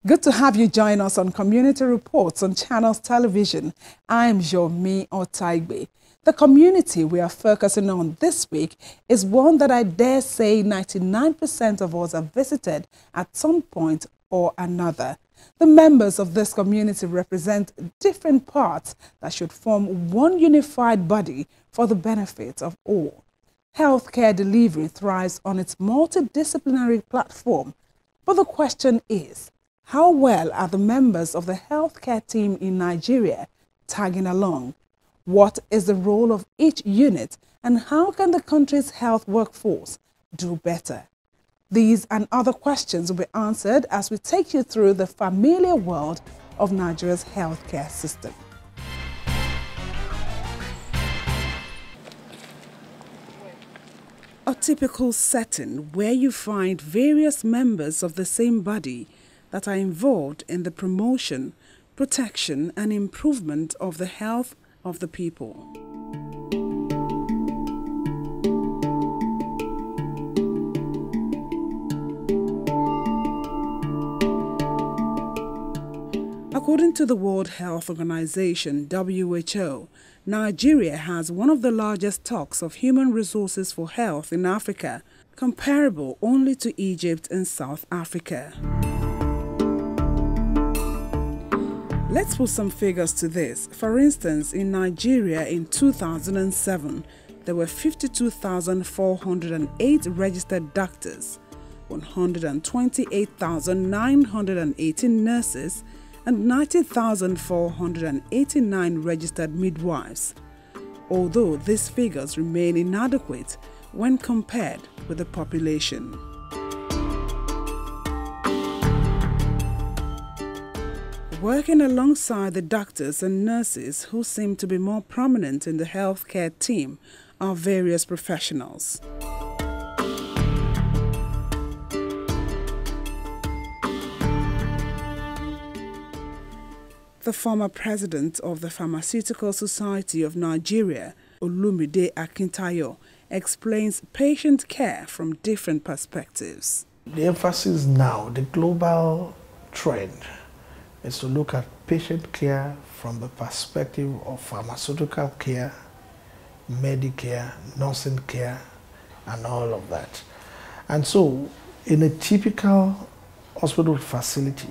Good to have you join us on Community Reports on Channels Television. I am Yomi Otaigbe. The community we are focusing on this week is one that I dare say 99% of us have visited at some point or another. The members of this community represent different parts that should form one unified body for the benefit of all. Healthcare delivery thrives on its multidisciplinary platform. But the question is, how well are the members of the healthcare team in Nigeria tagging along? What is the role of each unit, and how can the country's health workforce do better? These and other questions will be answered as we take you through the familiar world of Nigeria's healthcare system. A typical setting where you find various members of the same body that are involved in the promotion, protection, and improvement of the health of the people. According to the World Health Organization, WHO, Nigeria has one of the largest stocks of human resources for health in Africa, comparable only to Egypt and South Africa. Let's put some figures to this. For instance, in Nigeria in 2007, there were 52,408 registered doctors, 128,918 nurses, and 90,489 registered midwives. Although these figures remain inadequate when compared with the population. Working alongside the doctors and nurses who seem to be more prominent in the healthcare team are various professionals. The former president of the Pharmaceutical Society of Nigeria, Olumide Akintayo, explains patient care from different perspectives. The emphasis now, the global trend, is to look at patient care from the perspective of pharmaceutical care, Medicare, nursing care, and all of that. And so, in a typical hospital facility,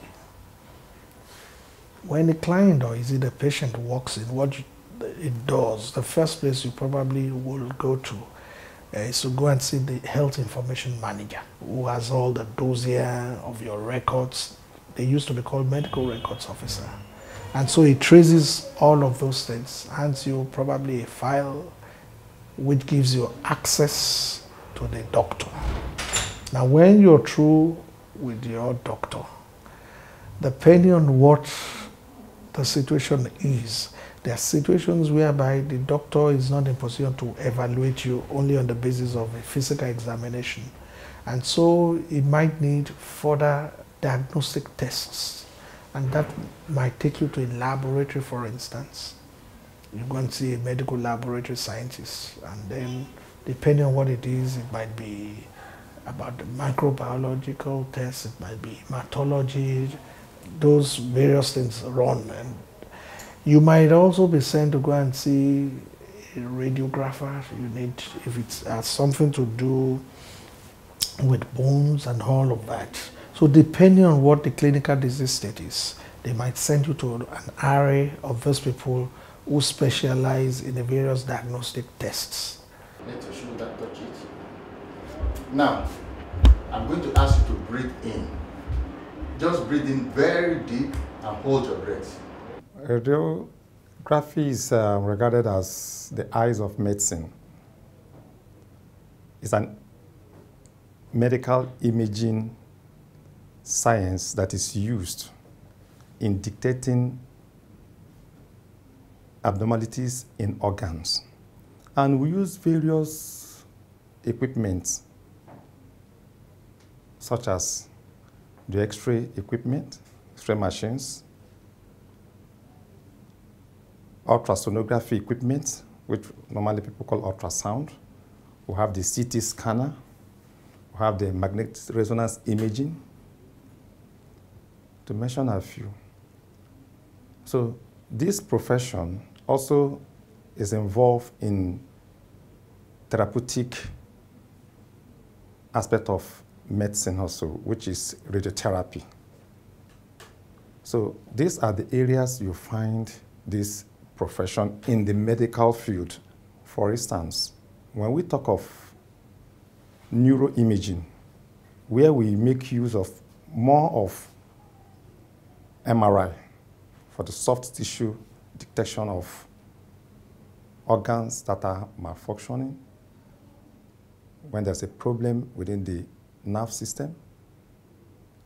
when a client or is it a patient walks in, what it does, the first place you probably will go to is to go and see the health information manager, who has all the dossier of your records. They used to be called medical records officer. And so it traces all of those things, hands you probably a file which gives you access to the doctor. Now when you're through with your doctor, depending on what the situation is, there are situations whereby the doctor is not in position to evaluate you only on the basis of a physical examination. And so it might need further diagnostic tests, and that might take you to a laboratory, for instance. You go and see a medical laboratory scientist, and then depending on what it is, it might be about the microbiological tests, it might be hematology, those various things run. And you might also be sent to go and see a radiographer. You need, if it has something to do with bones and all of that. So depending on what the clinical disease state is, they might send you to an array of those people who specialize in the various diagnostic tests. Need to show that touch it. Now, I'm going to ask you to breathe in. Just breathe in very deep and hold your breath. Radiography is regarded as the eyes of medicine. It's an medical imaging science that is used in dictating abnormalities in organs. And we use various equipment such as the X-ray equipment, X-ray machines, ultrasonography equipment, which normally people call ultrasound. We have the CT scanner, we have the magnetic resonance imaging, to mention a few. So this profession also is involved in therapeutic aspect of medicine also, which is radiotherapy. So these are the areas you find this profession in the medical field. For instance, when we talk of neuroimaging, where we make use of more of MRI for the soft tissue detection of organs that are malfunctioning, when there's a problem within the nerve system,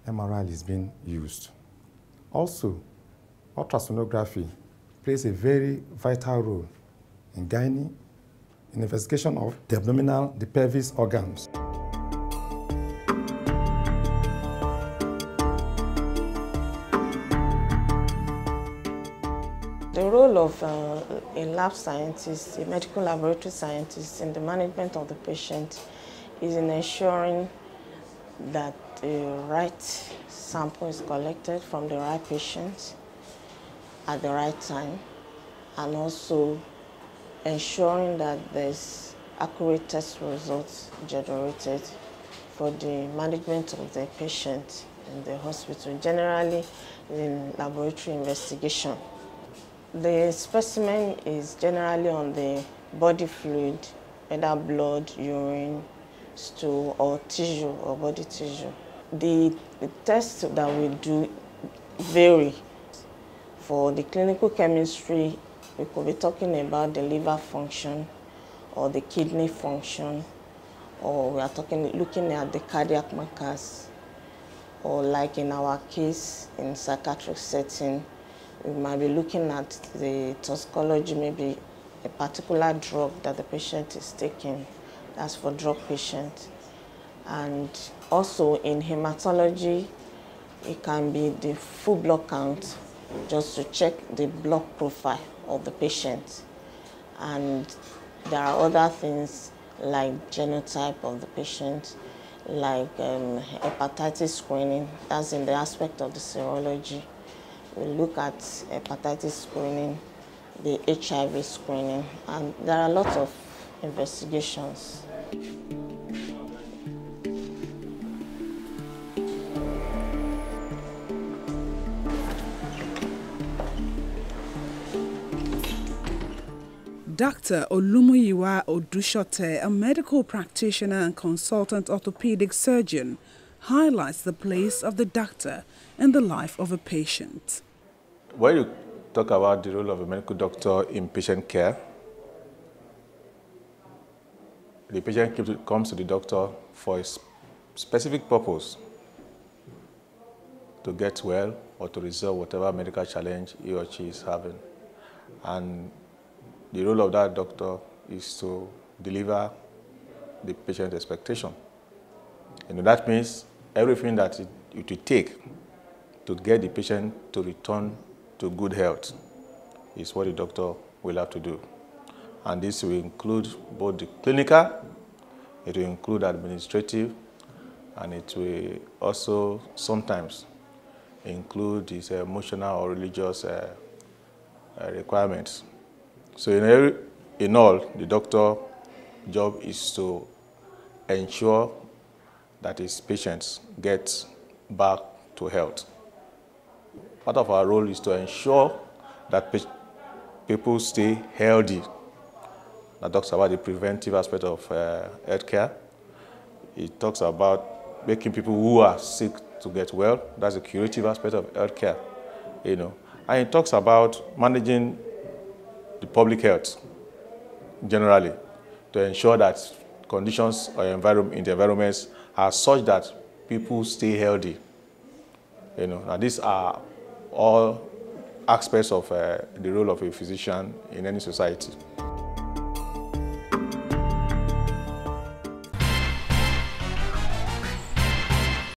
MRI is being used. Also, ultrasonography plays a very vital role in gynae, in investigation of the abdominal, the pelvis organs. The role of a lab scientist, a medical laboratory scientist in the management of the patient is in ensuring that the right sample is collected from the right patient at the right time, and also ensuring that there's accurate test results generated for the management of the patient in the hospital, generally in laboratory investigation. The specimen is generally on the body fluid, whether blood, urine, stool, or tissue, or body tissue. The tests that we do vary. For the clinical chemistry, we could be talking about the liver function or the kidney function, or we are looking at the cardiac markers, or like in our case in psychiatric setting, we might be looking at the toxicology, maybe a particular drug that the patient is taking. That's for drug patients. And also in hematology, it can be the full blood count, just to check the blood profile of the patient. And there are other things like genotype of the patient, like hepatitis screening. That's in the aspect of the serology. We look at hepatitis screening, the HIV screening, and there are lots of investigations. Dr. Olumuyiwa Odushote, a medical practitioner and consultant orthopedic surgeon, highlights the place of the doctor in the life of a patient. When you talk about the role of a medical doctor in patient care, the patient comes to the doctor for a specific purpose, to get well or to resolve whatever medical challenge he or she is having. And the role of that doctor is to deliver the patient's expectation. That means everything that it will take to get the patient to return to good health is what the doctor will have to do. And this will include both the clinical, it will include administrative, and it will also sometimes include these emotional or religious requirements. So in all, the doctor's job is to ensure that his patients get back to health. Part of our role is to ensure that people stay healthy. That talks about the preventive aspect of healthcare. It talks about making people who are sick to get well. That's the curative aspect of healthcare, And it talks about managing the public health generally, to ensure that conditions or in the environments are such that people stay healthy. And these are all aspects of the role of a physician in any society.